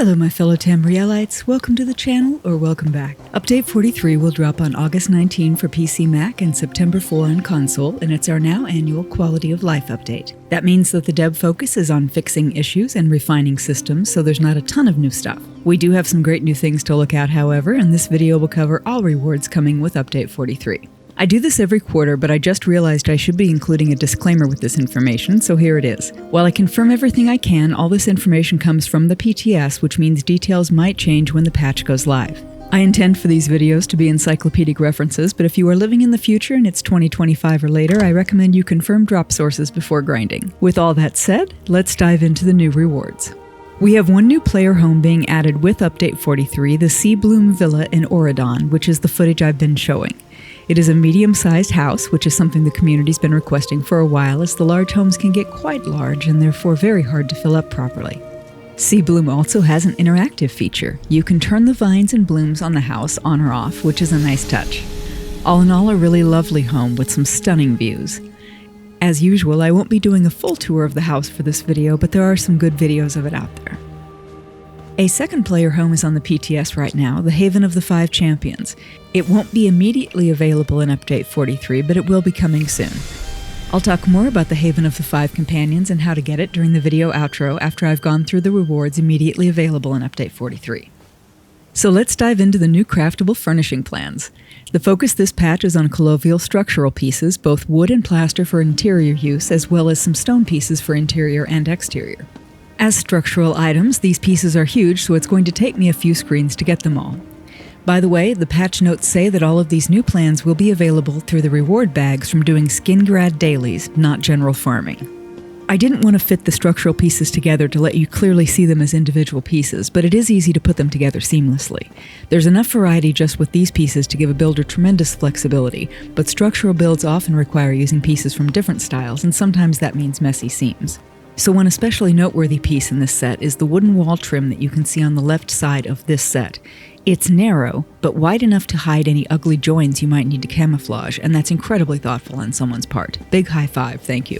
Hello my fellow Tamrielites, welcome to the channel or welcome back. Update 43 will drop on August 19 for PC Mac and September 4 on console, and it's our now annual quality of life update. That means that the dev focus is on fixing issues and refining systems, so there's not a ton of new stuff. We do have some great new things to look at, however, and this video will cover all rewards coming with Update 43. I do this every quarter, but I just realized I should be including a disclaimer with this information, so here it is. While I confirm everything I can, all this information comes from the PTS, which means details might change when the patch goes live. I intend for these videos to be encyclopedic references, but if you are living in the future and it's 2025 or later, I recommend you confirm drop sources before grinding. With all that said, let's dive into the new rewards. We have one new player home being added with Update 43, the Seabloom Villa in Auridon, which is the footage I've been showing. It is a medium-sized house, which is something the community's been requesting for a while, as the large homes can get quite large and therefore very hard to fill up properly. Seabloom also has an interactive feature. You can turn the vines and blooms on the house on or off, which is a nice touch. All in all, a really lovely home with some stunning views. As usual, I won't be doing a full tour of the house for this video, but there are some good videos of it out there. A second player home is on the PTS right now, the Haven of the Five Champions. It won't be immediately available in Update 43, but it will be coming soon. I'll talk more about the Haven of the Five Companions and how to get it during the video outro after I've gone through the rewards immediately available in Update 43. So let's dive into the new craftable furnishing plans. The focus this patch is on collovial structural pieces, both wood and plaster for interior use, as well as some stone pieces for interior and exterior. As structural items, these pieces are huge, so it's going to take me a few screens to get them all. By the way, the patch notes say that all of these new plans will be available through the reward bags from doing skin grad dailies, not general farming. I didn't want to fit the structural pieces together to let you clearly see them as individual pieces, but it is easy to put them together seamlessly. There's enough variety just with these pieces to give a builder tremendous flexibility, but structural builds often require using pieces from different styles, and sometimes that means messy seams. So one especially noteworthy piece in this set is the wooden wall trim that you can see on the left side of this set. It's narrow, but wide enough to hide any ugly joins you might need to camouflage, and that's incredibly thoughtful on someone's part. Big high five, thank you.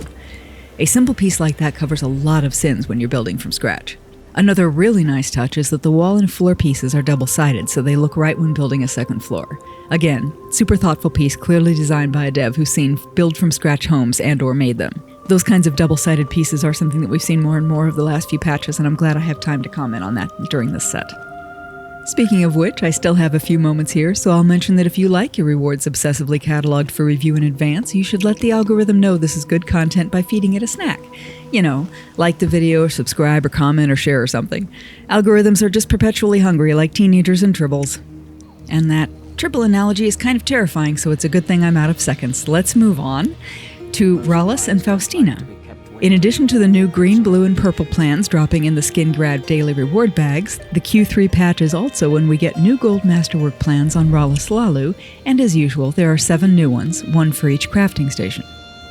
A simple piece like that covers a lot of sins when you're building from scratch. Another really nice touch is that the wall and floor pieces are double-sided, so they look right when building a second floor. Again, super thoughtful piece clearly designed by a dev who's seen build-from-scratch homes and/or made them. Those kinds of double-sided pieces are something that we've seen more and more of the last few patches, and I'm glad I have time to comment on that during this set. Speaking of which, I still have a few moments here, so I'll mention that if you like your rewards obsessively cataloged for review in advance, you should let the algorithm know this is good content by feeding it a snack. You know, like the video, or subscribe, or comment, or share or something. Algorithms are just perpetually hungry, like teenagers and tribbles. And that tribble analogy is kind of terrifying, so it's a good thing I'm out of seconds. Let's move on to Rallis and Faustina. In addition to the new green, blue, and purple plans dropping in the Skin Grad daily reward bags, the Q3 patch is also when we get new gold Masterwork plans on Rallis Lalu, and as usual, there are 7 new ones, one for each crafting station.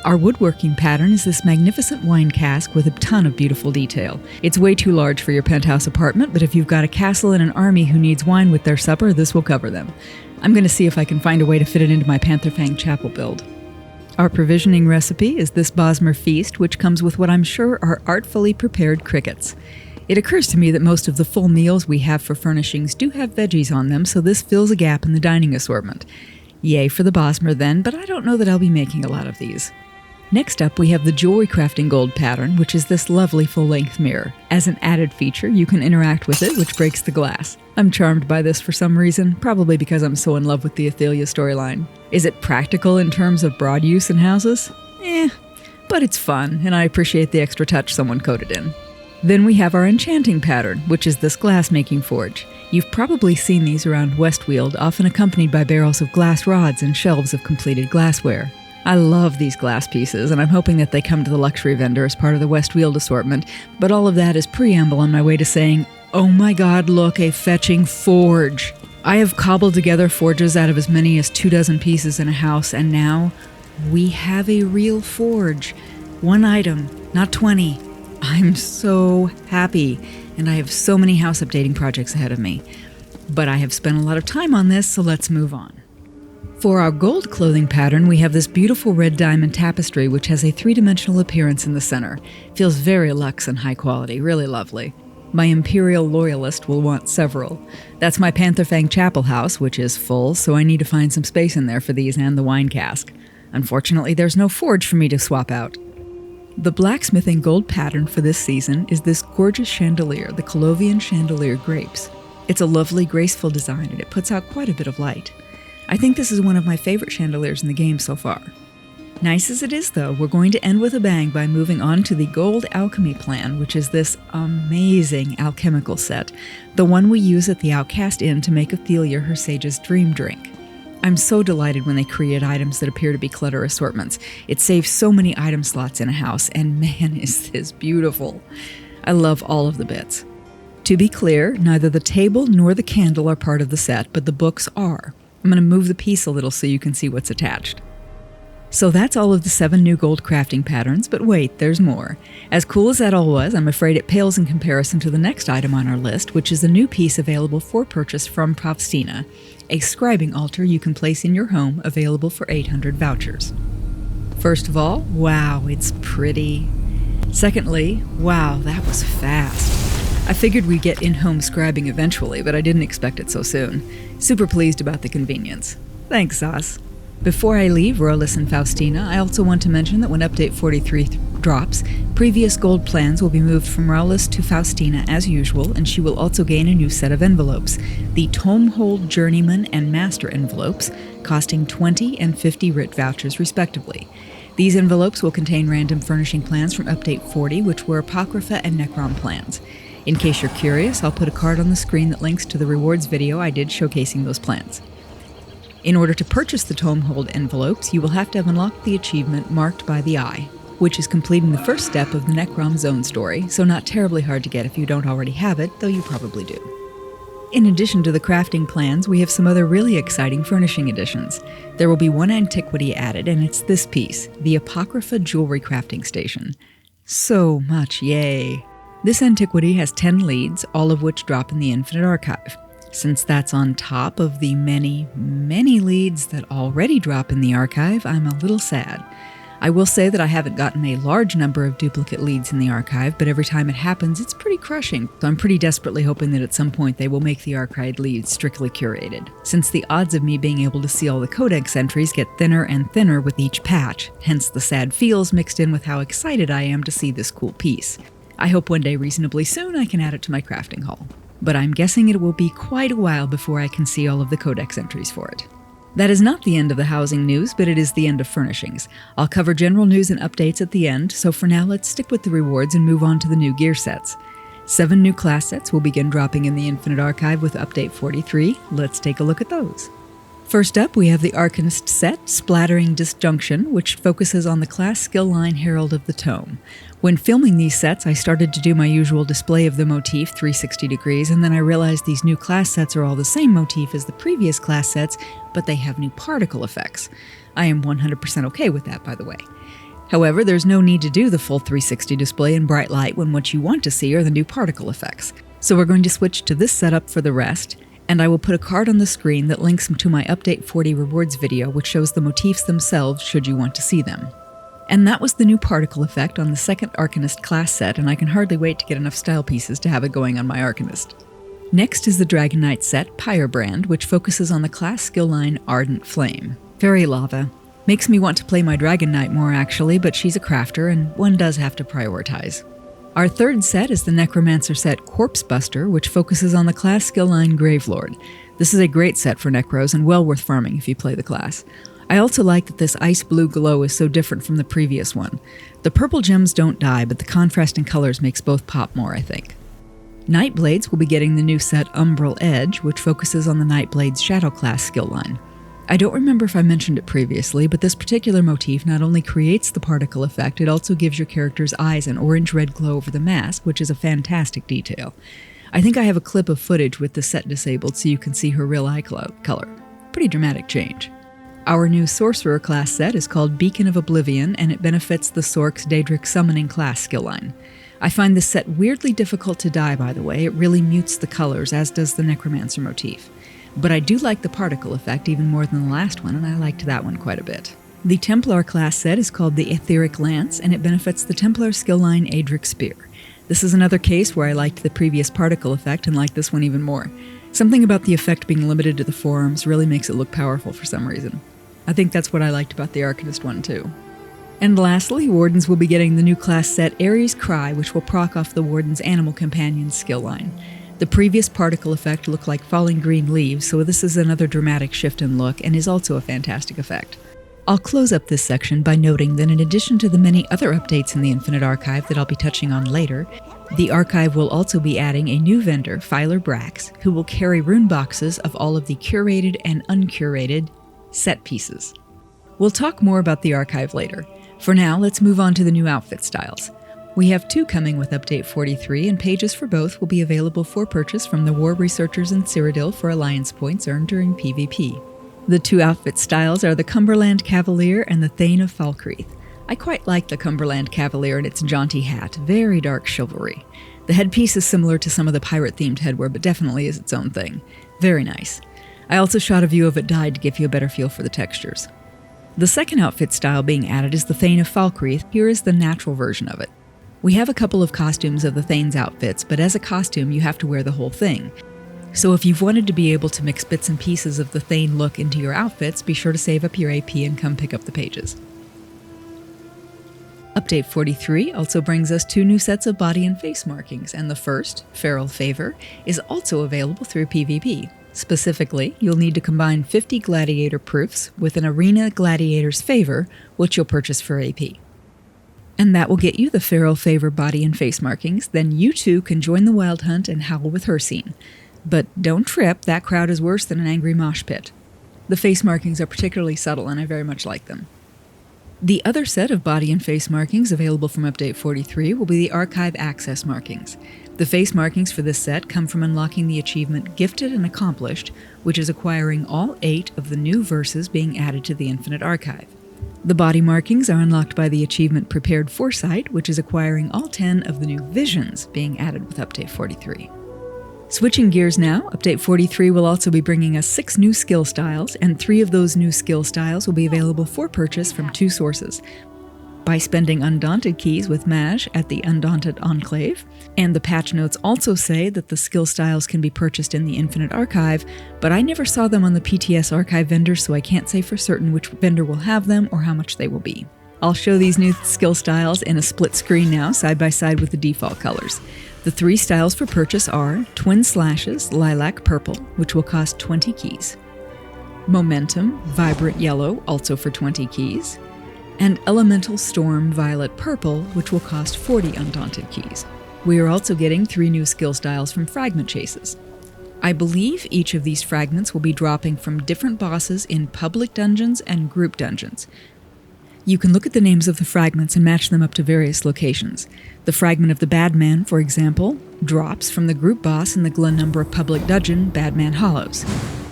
Our woodworking pattern is this magnificent wine cask with a ton of beautiful detail. It's way too large for your penthouse apartment, but if you've got a castle and an army who needs wine with their supper, this will cover them. I'm going to see if I can find a way to fit it into my Pantherfang chapel build. Our provisioning recipe is this Bosmer feast, which comes with what I'm sure are artfully prepared crickets. It occurs to me that most of the full meals we have for furnishings do have veggies on them, so this fills a gap in the dining assortment. Yay for the Bosmer then, but I don't know that I'll be making a lot of these. Next up, we have the Jewelry Crafting Gold pattern, which is this lovely full-length mirror. As an added feature, you can interact with it, which breaks the glass. I'm charmed by this for some reason, probably because I'm so in love with the Athelia storyline. Is it practical in terms of broad use in houses? But it's fun, and I appreciate the extra touch someone coded in. Then we have our Enchanting pattern, which is this glass-making forge. You've probably seen these around Westweald, often accompanied by barrels of glass rods and shelves of completed glassware. I love these glass pieces, and I'm hoping that they come to the luxury vendor as part of the Westweald assortment, but all of that is preamble on my way to saying, oh my god, look, a fetching forge! I have cobbled together forges out of as many as 24 pieces in a house, and now we have a real forge. One item, not 20. I'm so happy, and I have so many house updating projects ahead of me. But I have spent a lot of time on this, so let's move on. For our gold clothing pattern, we have this beautiful red diamond tapestry, which has a 3-dimensional appearance in the center. Feels very luxe and high quality, really lovely. My Imperial Loyalist will want several. That's my Pantherfang Chapel house, which is full, so I need to find some space in there for these and the wine cask. Unfortunately, there's no forge for me to swap out. The blacksmithing gold pattern for this season is this gorgeous chandelier, the Colovian Chandelier Grapes. It's a lovely, graceful design, and it puts out quite a bit of light. I think this is one of my favorite chandeliers in the game so far. Nice as it is, though, we're going to end with a bang by moving on to the Gold Alchemy Plan, which is this amazing alchemical set, the one we use at the Outcast Inn to make Ophelia her sage's dream drink. I'm so delighted when they create items that appear to be clutter assortments. It saves so many item slots in a house, and man, is this beautiful. I love all of the bits. To be clear, neither the table nor the candle are part of the set, but the books are. I'm going to move the piece a little so you can see what's attached. So that's all of the 7 new gold crafting patterns, but wait, there's more. As cool as that all was, I'm afraid it pales in comparison to the next item on our list, which is a new piece available for purchase from Faustina, a Scribing Altar you can place in your home, available for 800 vouchers. First of all, wow, it's pretty. Secondly, wow, that was fast. I figured we'd get in-home scribing eventually, but I didn't expect it so soon. Super pleased about the convenience. Thanks, Sauce. Before I leave Rolis and Faustina, I also want to mention that when Update 43 drops, previous gold plans will be moved from Rolis to Faustina as usual, and she will also gain a new set of envelopes, the Mournhold Journeyman and Master envelopes, costing 20 and 50 writ vouchers respectively. These envelopes will contain random furnishing plans from Update 40, which were Apocrypha and Necrom plans. In case you're curious, I'll put a card on the screen that links to the rewards video I did showcasing those plans. In order to purchase the Mournhold envelopes, you will have to have unlocked the achievement Marked by the Eye, which is completing the first step of the Necrom Zone story, so not terribly hard to get if you don't already have it, though you probably do. In addition to the crafting plans, we have some other really exciting furnishing additions. There will be one Antiquity added, and it's this piece, the Apocrypha Jewelry Crafting Station. So much yay! This Antiquity has 10 leads, all of which drop in the Infinite Archive. Since that's on top of the many, many leads that already drop in the archive, I'm a little sad. I will say that I haven't gotten a large number of duplicate leads in the archive, but every time it happens, it's pretty crushing. So I'm pretty desperately hoping that at some point they will make the archive leads strictly curated, since the odds of me being able to see all the codex entries get thinner and thinner with each patch, hence the sad feels mixed in with how excited I am to see this cool piece. I hope one day reasonably soon I can add it to my crafting haul. But I'm guessing it will be quite a while before I can see all of the codex entries for it. That is not the end of the housing news, but it is the end of furnishings. I'll cover general news and updates at the end, so for now let's stick with the rewards and move on to the new gear sets. 7 new class sets will begin dropping in the Infinite Archive with Update 43. Let's take a look at those. First up, we have the Arcanist set, Splattering Disjunction, which focuses on the class skill line Herald of the Tome. When filming these sets, I started to do my usual display of the motif 360 degrees, and then I realized these new class sets are all the same motif as the previous class sets, but they have new particle effects. I am 100% okay with that, by the way. However, there's no need to do the full 360 display in bright light when what you want to see are the new particle effects. So we're going to switch to this setup for the rest, and I will put a card on the screen that links to my Update 40 rewards video, which shows the motifs themselves should you want to see them. And that was the new particle effect on the second Arcanist class set, and I can hardly wait to get enough style pieces to have it going on my Arcanist. Next is the Dragon Knight set, Pyrebrand, which focuses on the class skill line Ardent Flame. Fairy Lava. Makes me want to play my Dragon Knight more actually, but she's a crafter and one does have to prioritize. Our third set is the Necromancer set Corpse Buster, which focuses on the class skill line Gravelord. This is a great set for Necros and well worth farming if you play the class. I also like that this ice blue glow is so different from the previous one. The purple gems don't die, but the contrast in colors makes both pop more, I think. Nightblades will be getting the new set Umbral Edge, which focuses on the Nightblade's Shadow class skill line. I don't remember if I mentioned it previously, but this particular motif not only creates the particle effect, it also gives your character's eyes an orange-red glow over the mask, which is a fantastic detail. I think I have a clip of footage with the set disabled so you can see her real eye color. Pretty dramatic change. Our new Sorcerer class set is called Beacon of Oblivion, and it benefits the Sork's Daedric Summoning class skill line. I find this set weirdly difficult to dye, by the way. It really mutes the colors, as does the Necromancer motif. But I do like the particle effect even more than the last one, and I liked that one quite a bit. The Templar class set is called the Etheric Lance, and it benefits the Templar skill line Aedric Spear. This is another case where I liked the previous particle effect and like this one even more. Something about the effect being limited to the forearms really makes it look powerful for some reason. I think that's what I liked about the Arcanist one too. And lastly, Wardens will be getting the new class set Ares Cry, which will proc off the Warden's Animal Companions skill line. The previous particle effect looked like falling green leaves, so this is another dramatic shift in look and is also a fantastic effect. I'll close up this section by noting that in addition to the many other updates in the Infinite Archive that I'll be touching on later, the archive will also be adding a new vendor, Filer Brax, who will carry rune boxes of all of the curated and uncurated set pieces. We'll talk more about the archive later. For now, let's move on to the new outfit styles. We have 2 coming with Update 43, and pages for both will be available for purchase from the War Researchers in Cyrodiil for Alliance points earned during PvP. The 2 outfit styles are the Cumberland Cavalier and the Thane of Falkreath. I quite like the Cumberland Cavalier and its jaunty hat, very dark chivalry. The headpiece is similar to some of the pirate-themed headwear, but definitely is its own thing. Very nice. I also shot a view of it dyed to give you a better feel for the textures. The second outfit style being added is the Thane of Falkreath. Here is the natural version of it. We have a couple of costumes of the Thane's outfits, but as a costume you have to wear the whole thing. So if you've wanted to be able to mix bits and pieces of the Thane look into your outfits, be sure to save up your AP and come pick up the pages. Update 43 also brings us 2 new sets of body and face markings, and the first, Feral Favor, is also available through PvP. Specifically, you'll need to combine 50 Gladiator proofs with an Arena Gladiator's Favor, which you'll purchase for AP. And that will get you the Feral Favor body and face markings, then you too can join the Wild Hunt and howl with her scene. But don't trip, that crowd is worse than an angry mosh pit. The face markings are particularly subtle and I very much like them. The other set of body and face markings available from Update 43 will be the Archive Access markings. The face markings for this set come from unlocking the achievement Gifted and Accomplished, which is acquiring all 8 of the new verses being added to the Infinite Archive. The body markings are unlocked by the achievement Prepared Foresight, which is acquiring all 10 of the new visions being added with Update 43. Switching gears now, Update 43 will also be bringing us 6 new skill styles, and 3 of those new skill styles will be available for purchase from 2 sources. By spending Undaunted keys with Maj at the Undaunted Enclave, and the patch notes also say that the skill styles can be purchased in the Infinite Archive, but I never saw them on the PTS Archive vendor, so I can't say for certain which vendor will have them or how much they will be. I'll show these new skill styles in a split screen now, side by side with the default colors. The 3 styles for purchase are Twin Slashes Lilac Purple, which will cost 20 keys, Momentum Vibrant Yellow, also for 20 keys, and Elemental Storm Violet Purple, which will cost 40 Undaunted keys. We are also getting 3 new skill styles from Fragment Chases. I believe each of these fragments will be dropping from different bosses in public dungeons and group dungeons. You can look at the names of the fragments and match them up to various locations. The fragment of the Badman, for example, drops from the group boss in the Glenumbra public dungeon, Badman Hollows.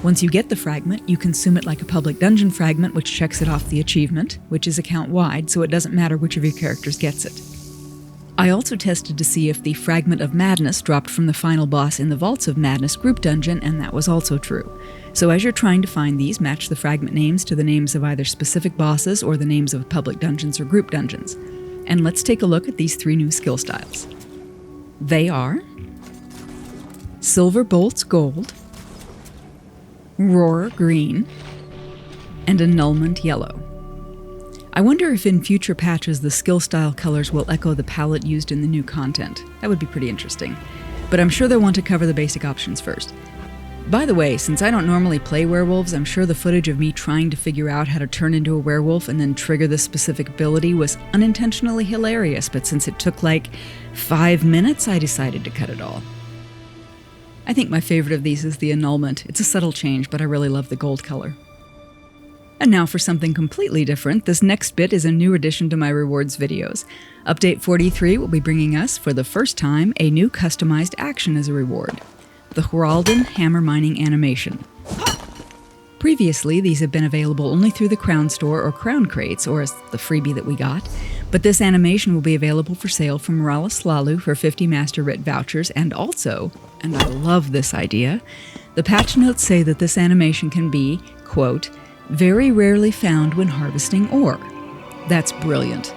Once you get the fragment, you consume it like a public dungeon fragment, which checks it off the achievement, which is account-wide, so it doesn't matter which of your characters gets it. I also tested to see if the Fragment of Madness dropped from the final boss in the Vaults of Madness group dungeon, and that was also true. So as you're trying to find these, match the fragment names to the names of either specific bosses or the names of public dungeons or group dungeons. And let's take a look at these 3 new skill styles. They are Silver Bolts Gold, Roar Green, and Annulment Yellow. I wonder if in future patches the skill style colors will echo the palette used in the new content. That would be pretty interesting. But I'm sure they'll want to cover the basic options first. By the way, since I don't normally play werewolves, I'm sure the footage of me trying to figure out how to turn into a werewolf and then trigger this specific ability was unintentionally hilarious, but since it took like 5 minutes, I decided to cut it all. I think my favorite of these is the Annulment. It's a subtle change, but I really love the gold color. And now for something completely different, this next bit is a new addition to my rewards videos. Update 43 will be bringing us, for the first time, a new customized action as a reward. The Heraldon Hammer Mining Animation. Previously, these have been available only through the Crown Store or Crown Crates, or as the freebie that we got, but this animation will be available for sale from Morales Lalu for 50 Master Writ vouchers, and also, and I love this idea, the patch notes say that this animation can be, quote, very rarely found when harvesting ore. That's brilliant.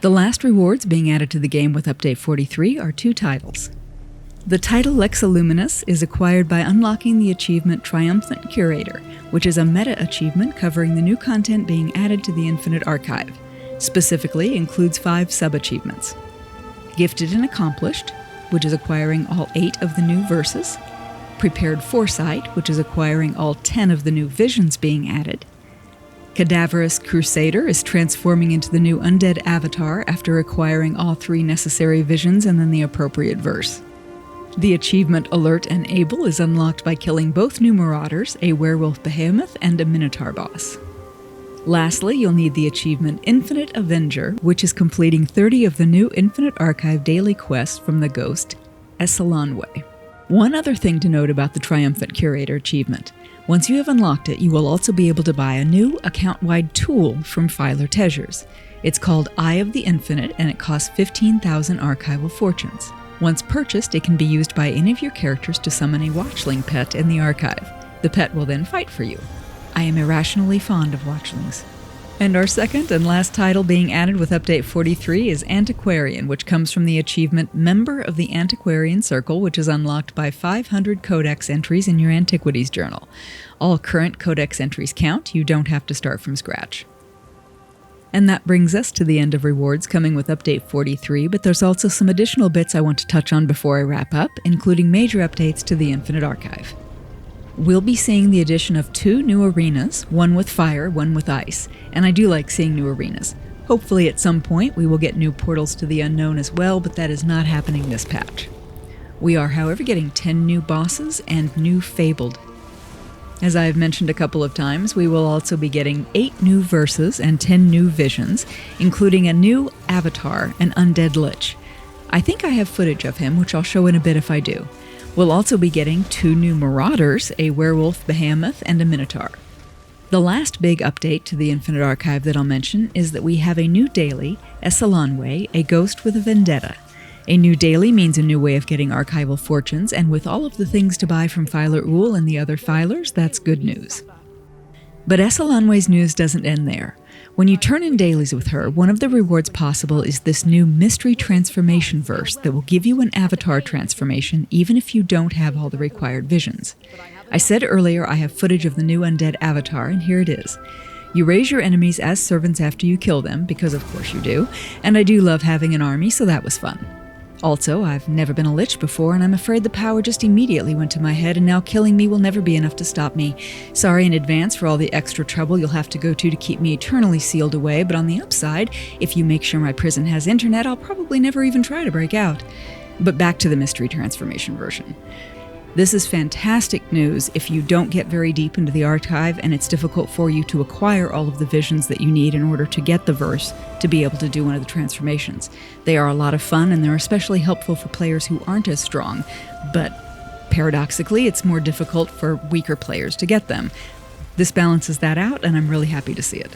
The last rewards being added to the game with Update 43 are 2 titles. The title Lexiluminous is acquired by unlocking the achievement Triumphant Curator, which is a meta achievement covering the new content being added to the Infinite Archive. Specifically, includes 5 sub-achievements. Gifted and Accomplished, which is acquiring all 8 of the new verses. Prepared Foresight, which is acquiring all 10 of the new visions being added. Cadaverous Crusader is transforming into the new undead avatar after acquiring all 3 necessary visions and then the appropriate verse. The achievement Alert and Able is unlocked by killing both new marauders, a werewolf behemoth, and a minotaur boss. Lastly, you'll need the achievement Infinite Avenger, which is completing 30 of the new Infinite Archive daily quests from the ghost Esalanwe. One other thing to note about the Triumphant Curator achievement. Once you have unlocked it, you will also be able to buy a new account-wide tool from filer Tezurs. It's called Eye of the Infinite, and it costs 15,000 Archival Fortunes. Once purchased, it can be used by any of your characters to summon a watchling pet in the archive. The pet will then fight for you. I am irrationally fond of watchlings. And our second and last title being added with Update 43 is Antiquarian, which comes from the achievement Member of the Antiquarian Circle, which is unlocked by 500 Codex entries in your Antiquities journal. All current Codex entries count, you don't have to start from scratch. And that brings us to the end of rewards coming with Update 43, but there's also some additional bits I want to touch on before I wrap up, including major updates to the Infinite Archive. We'll be seeing the addition of 2 new arenas, one with fire, one with ice, and I do like seeing new arenas. Hopefully at some point we will get new portals to the unknown as well, but that is not happening this patch. We are, however, getting 10 new bosses and new Fabled. As I have mentioned a couple of times, we will also be getting 8 new verses and 10 new visions, including a new avatar, an undead lich. I think I have footage of him, which I'll show in a bit if I do. We'll also be getting 2 new marauders, a werewolf behemoth, and a minotaur. The last big update to the Infinite Archive that I'll mention is that we have a new daily, Esalanwe, a ghost with a vendetta. A new daily means a new way of getting Archival Fortunes, and with all of the things to buy from Filer Uhl and the other filers, that's good news. But Esalanwe's news doesn't end there. When you turn in dailies with her, one of the rewards possible is this new Mystery Transformation verse that will give you an avatar transformation even if you don't have all the required visions. I said earlier I have footage of the new undead avatar, and here it is. You raise your enemies as servants after you kill them, because of course you do, and I do love having an army, so that was fun. Also, I've never been a lich before, and I'm afraid the power just immediately went to my head, and now killing me will never be enough to stop me. Sorry in advance for all the extra trouble you'll have to go to keep me eternally sealed away, but on the upside, if you make sure my prison has internet, I'll probably never even try to break out. But back to the Mystery Transformation version. This is fantastic news if you don't get very deep into the archive and it's difficult for you to acquire all of the visions that you need in order to get the verse to be able to do one of the transformations. They are a lot of fun, and they're especially helpful for players who aren't as strong, but paradoxically it's more difficult for weaker players to get them. This balances that out, and I'm really happy to see it.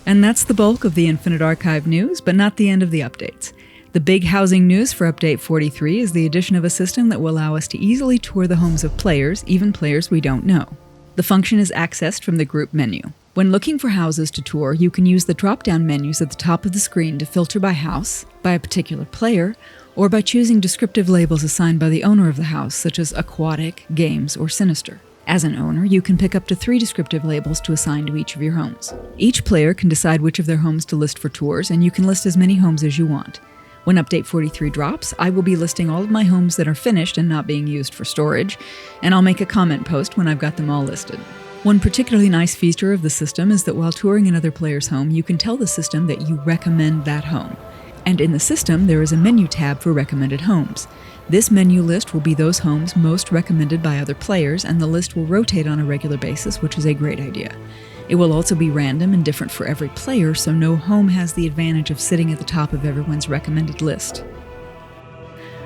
And that's the bulk of the Infinite Archive news, but not the end of the updates. The big housing news for Update 43 is the addition of a system that will allow us to easily tour the homes of players, even players we don't know. The function is accessed from the group menu. When looking for houses to tour, you can use the drop-down menus at the top of the screen to filter by house, by a particular player, or by choosing descriptive labels assigned by the owner of the house, such as aquatic, games, or sinister. As an owner, you can pick up to 3 descriptive labels to assign to each of your homes. Each player can decide which of their homes to list for tours, and you can list as many homes as you want. When Update 43 drops, I will be listing all of my homes that are finished and not being used for storage, and I'll make a comment post when I've got them all listed. One particularly nice feature of the system is that while touring another player's home, you can tell the system that you recommend that home. And in the system, there is a menu tab for recommended homes. This menu list will be those homes most recommended by other players, and the list will rotate on a regular basis, which is a great idea. It will also be random and different for every player, so no home has the advantage of sitting at the top of everyone's recommended list.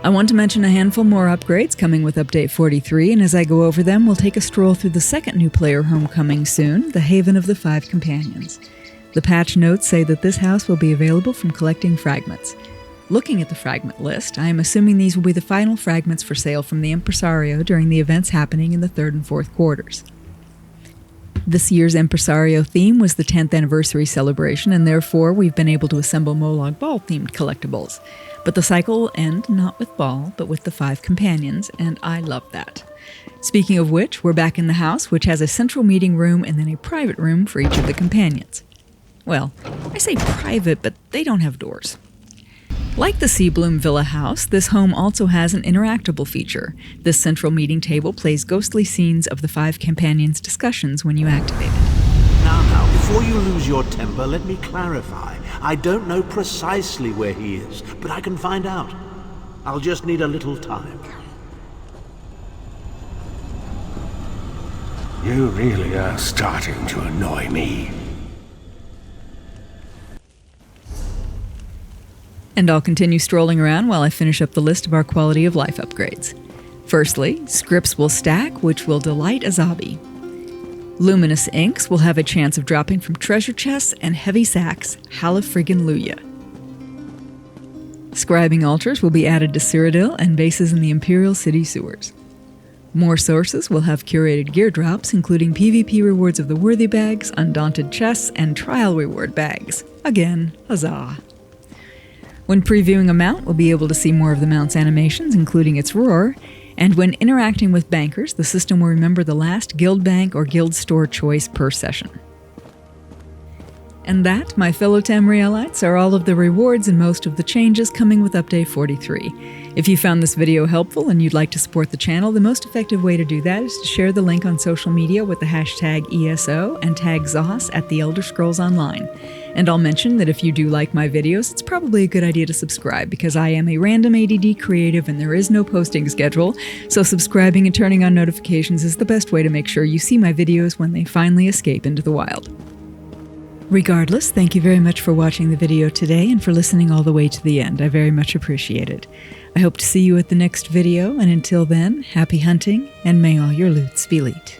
I want to mention a handful more upgrades coming with Update 43, and as I go over them, we'll take a stroll through the second new player home coming soon, the Haven of the Five Companions. The patch notes say that this house will be available from collecting fragments. Looking at the fragment list, I am assuming these will be the final fragments for sale from the Impresario during the events happening in the 3rd and 4th quarters. This year's Impresario theme was the 10th anniversary celebration, and therefore we've been able to assemble Molag Bal-themed collectibles. But the cycle will end not with Bal, but with the 5 companions, and I love that. Speaking of which, we're back in the house, which has a central meeting room and then a private room for each of the companions. Well, I say private, but they don't have doors. Like the Seabloom Villa house, this home also has an interactable feature. This central meeting table plays ghostly scenes of the 5 companions' discussions when you activate it. Now, before you lose your temper, let me clarify. I don't know precisely where he is, but I can find out. I'll just need a little time. You really are starting to annoy me. And I'll continue strolling around while I finish up the list of our quality of life upgrades. Firstly, scripts will stack, which will delight Azabi. Luminous inks will have a chance of dropping from treasure chests and heavy sacks, hallelujah. Scribing altars will be added to Cyrodiil and bases in the Imperial City sewers. More sources will have curated gear drops, including PvP rewards of the Worthy Bags, Undaunted chests, and Trial Reward bags. Again, huzzah! When previewing a mount, we'll be able to see more of the mount's animations, including its roar, and when interacting with bankers, the system will remember the last guild bank or guild store choice per session. And that, my fellow Tamrielites, are all of the rewards and most of the changes coming with Update 43. If you found this video helpful and you'd like to support the channel, the most effective way to do that is to share the link on social media with the hashtag ESO and tag Zos at the Elder Scrolls Online. And I'll mention that if you do like my videos, it's probably a good idea to subscribe because I am a random ADD creative and there is no posting schedule, so subscribing and turning on notifications is the best way to make sure you see my videos when they finally escape into the wild. Regardless, thank you very much for watching the video today and for listening all the way to the end. I very much appreciate it. I hope to see you at the next video, and until then, happy hunting, and may all your loots be elite.